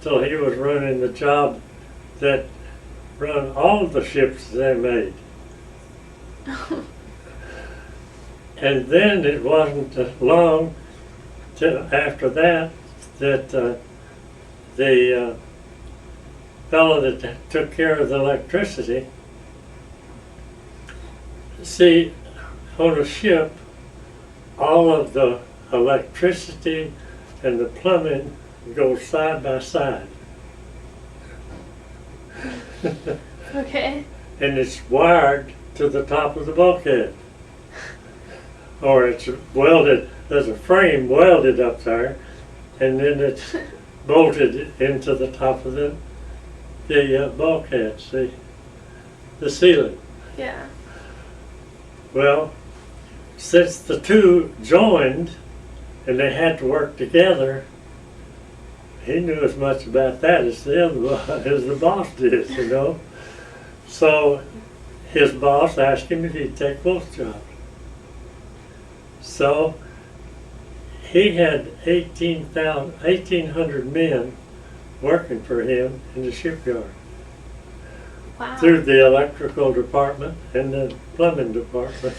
So he was running the job that run all of the ships they made. And then it wasn't long after that the fellow that took care of the electricity, see, on a ship, all of the electricity and the plumbing go side by side. Okay. And it's wired to the top of the bulkhead. Or it's welded, there's a frame welded up there, and then it's bolted into the top of the bulkhead, see, the ceiling. Yeah. Well, since the two joined and they had to work together, he knew as much about that as the boss did, you know. So his boss asked him if he'd take both jobs. So he had 1,800 men working for him in the shipyard. Wow. Through the electrical department and the plumbing department.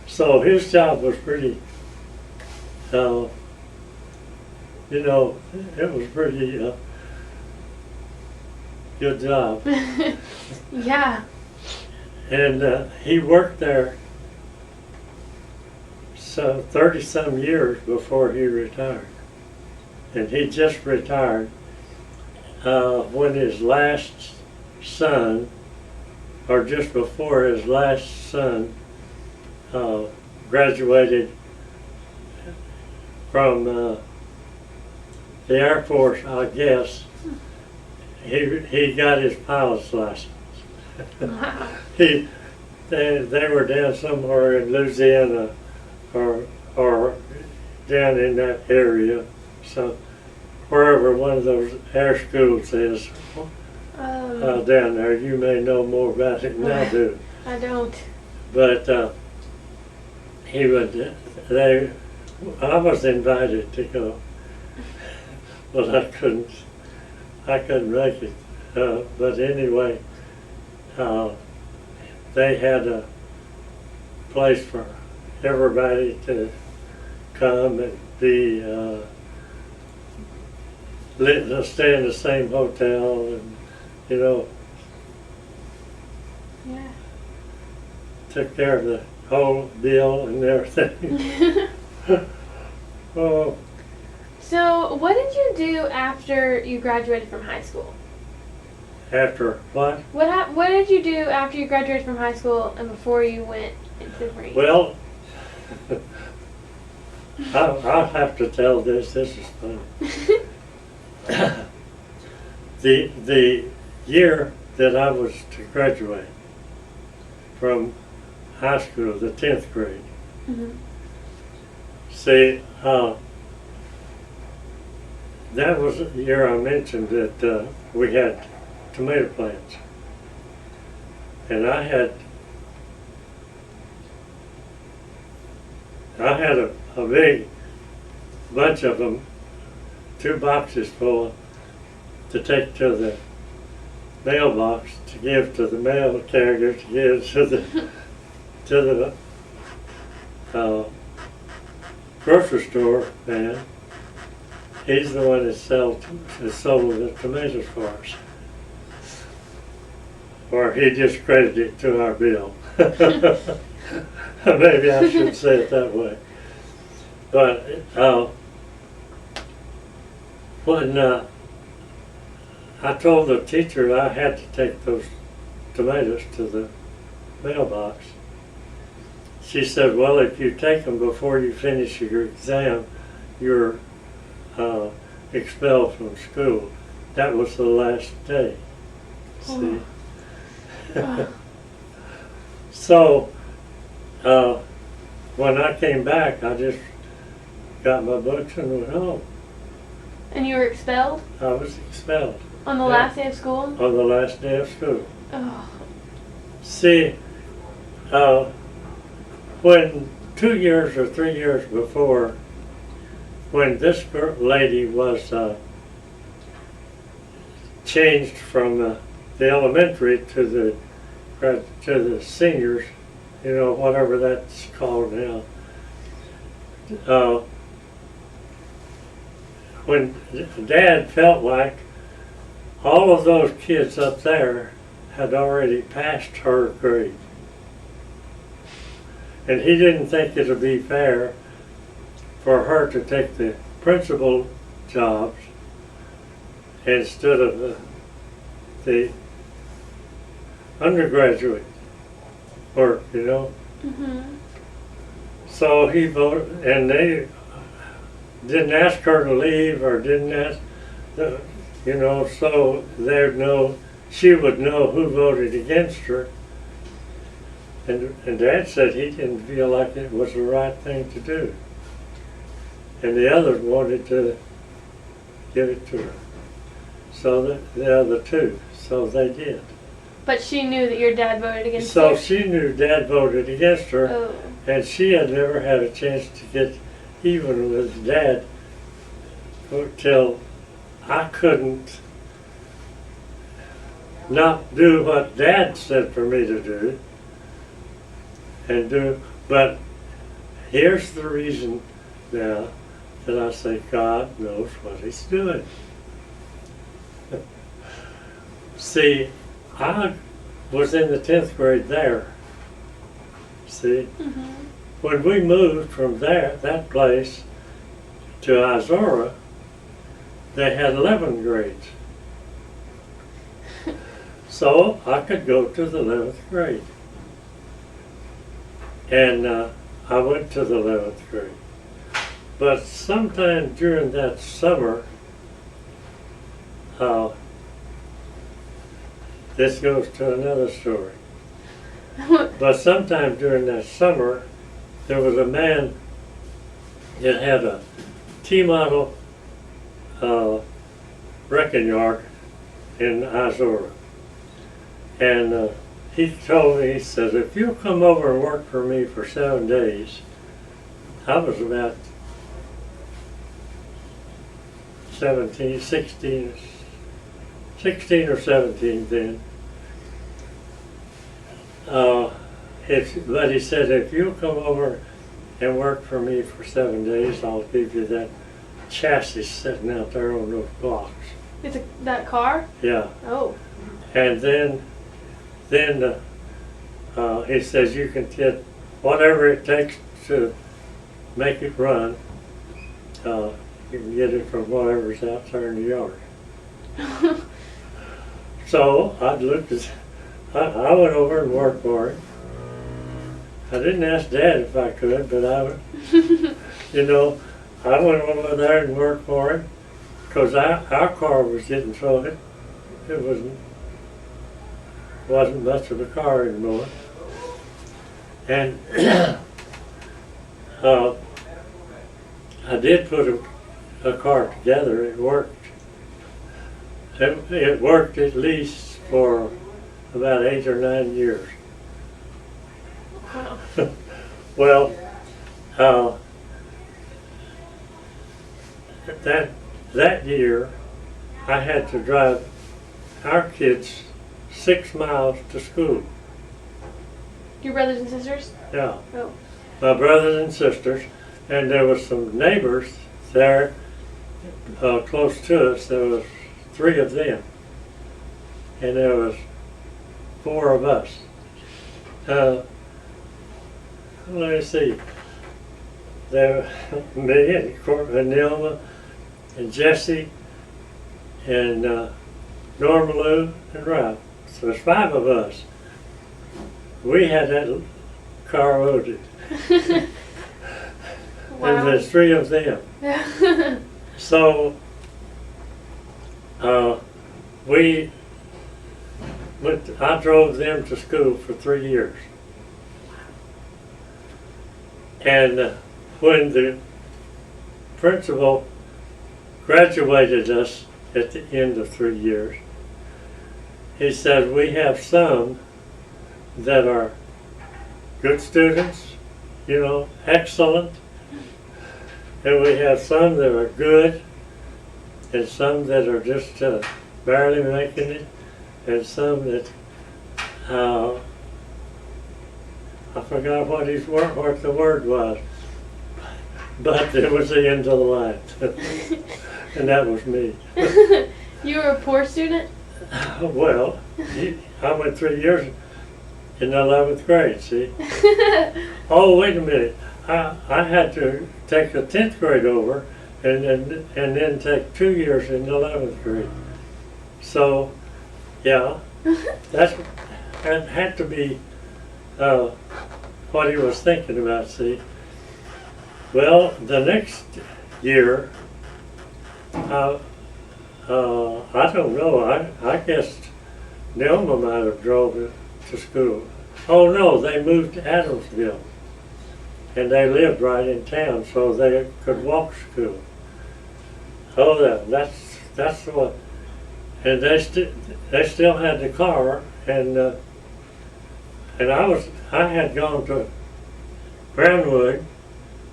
So his job was pretty, you know, it was pretty good job. Yeah. And he worked there 30-some years before he retired. And he just retired when his last son, or just before his last son, graduated from the Air Force, I guess. He got his pilot's license. Wow. They were down somewhere in Louisiana or down in that area, so wherever one of those air schools is down there. You may know more about it than I do. I don't. But I was invited to go, but I couldn't make it. But anyway, they had a place for everybody to come and be stay in the same hotel, and you know, Yeah. took care of the whole deal and everything. Oh, So, what did you do after you graduated from high school? after what? What did you do after you graduated from high school and before you went into the Marines? Well, I'll have to tell this. This is funny. The year that I was to graduate from high school, the 10th grade. Mhm. See, that was the year I mentioned that we had tomato plants, and I had a big bunch of them, 2 boxes full, to take to the mailbox to give to the mail carrier to give to the grocery store man. He's the one that sold the tomatoes for us, or he just credited it to our bill. Maybe I shouldn't say it that way. But when I told the teacher I had to take those tomatoes to the mailbox, she said, well, if you take them before you finish your exam, you're expelled from school. That was the last day. See? So when I came back, I just got my books and went home. And you were expelled? I was expelled. On the last day of school? On the last day of school. Oh. See, when 2 years or 3 years before when this lady was changed from the elementary to the seniors, you know, whatever that's called now. When Dad felt like all of those kids up there had already passed her grade. And he didn't think it would be fair for her to take the principal jobs instead of the undergraduate work, you know. Mm-hmm. So he voted, and they didn't ask her to leave or didn't ask, you know, so they'd know, she would know who voted against her. And Dad said he didn't feel like it was the right thing to do. And the others wanted to give it to her. So the other two, so they did. But she knew that your dad voted against So her? she knew Dad voted against her, Oh. and she had never had a chance to get even with Dad till I couldn't not do what Dad said for me to do. But here's the reason now that I say God knows what He's doing. See, I was in the 10th grade there. See, Mm-hmm. when we moved from that place to Izora, they had 11 grades. So I could go to the 11th grade. And I went to the 11th grade. But sometime during that summer, this goes to another story. But sometime during that summer, there was a man that had a T-model wrecking yard in Izora. And he told me, he says, if you'll come over and work for me for 7 days, I was about 16 or 17 then. But he said, if you'll come over and work for me for 7 days, I'll give you that chassis sitting out there on those blocks. It's that car? Yeah. Oh. And then he says you can get whatever it takes to make it run. You can get it from whatever's out there in the yard. So I went over and worked for him. I didn't ask Dad if I could, but I went over there and worked for him because our car was getting sold. It wasn't much of a car anymore. And I did put a car together. It worked. It worked at least for about 8 or 9 years. Wow. Well, that year, I had to drive our kids 6 miles to school. Your brothers and sisters? Yeah, Oh. my brothers and sisters, and there was some neighbors there close to us. There was 3 of them, and there was 4 of us. Let me see. There, me and Nilma and Jesse and Norma Lou and Ralph. So there's 5 of us. We had that car loaded. Wow. And there's 3 of them. So I drove them to school for 3 years. And when the principal graduated us at the end of 3 years, he said, we have some that are good students, excellent, And we have some that are good, and some that are just barely making it, and some that I forgot what the word was, but it was the end of the line, and that was me. You were a poor student? Well, I went 3 years in the 11th grade. See? Oh, wait a minute. I had to take the 10th grade over, and then take 2 years in the 11th grade. So, yeah, that had to be what he was thinking about. See? Well, the next year, I don't know. I guess Nelma might have drove it to school. Oh no, they moved to Adamsville, and they lived right in town, so they could walk to school. Oh, that's what. And they still had the car, and I had gone to Brownwood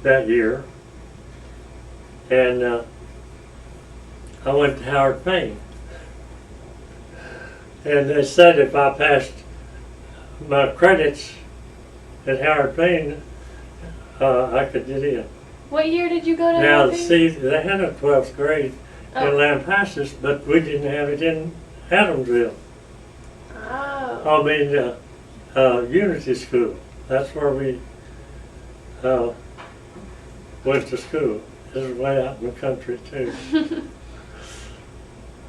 that year, and I went to Howard Payne. And they said if I passed my credits at Howard Payne, I could get in. What year did you go to Now, Howard Payne? see, they had a 12th grade in Oh. Lampasas, but we didn't have it in Adamsville. Oh. I mean, Unity School. That's where we went to school. This is way out in the country, too.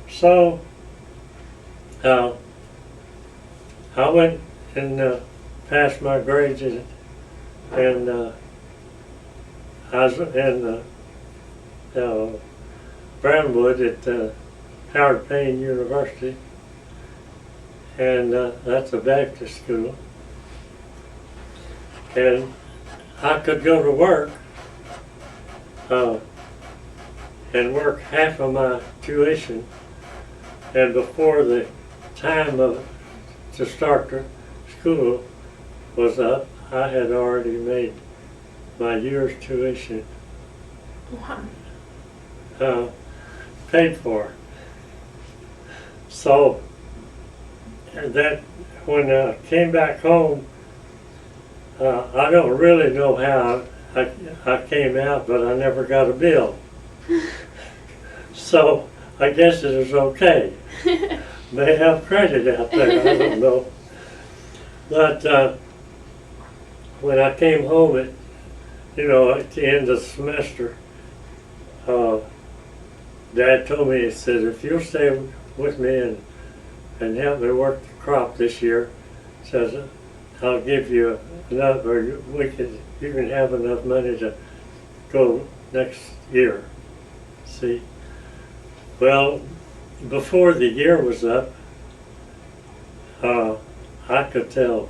So, I went and passed my grades in it, and I was in Brownwood at Howard Payne University, and that's a Baptist school. And I could go to work and work half of my tuition, and before the time to start the school was up, I had already made my year's tuition Wow. paid for. So that when I came back home, I don't really know how I came out, but I never got a bill. So I guess it is okay. They have credit out there, I don't know. But when I came home at the end of the semester, Dad told me, he said, if you'll stay with me and help me work the crop this year, says I'll give you enough, or you can have enough money to go next year. See? Well, before the year was up, I could tell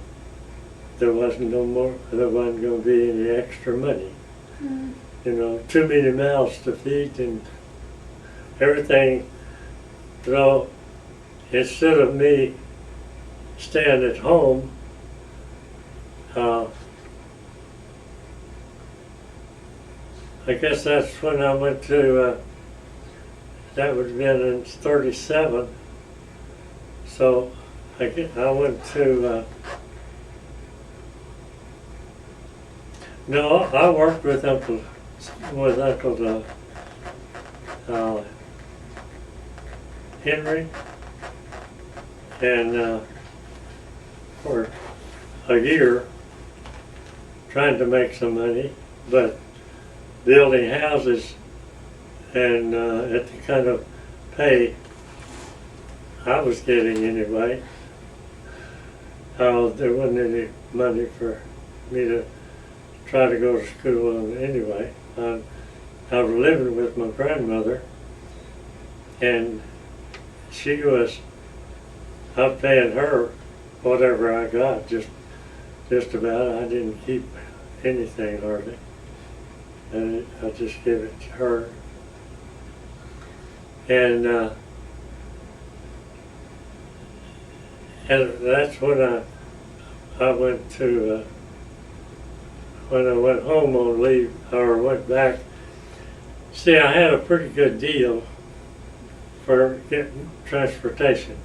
there wasn't going to be any extra money. Mm. Too many mouths to feed and everything. So instead of me staying at home, I guess that's when I went to, that would have been in 37. So I went to, no, I worked with Uncle Henry, and for a year trying to make some money, but building houses and at the kind of pay I was getting anyway, there wasn't any money for me to try to go to school anyway. I was living with my grandmother, and I was paying her whatever I got, just about. I didn't keep anything hardly, and I just gave it to her. And that's when I went to when I went home on leave, or went back See, I had a pretty good deal for getting transportation.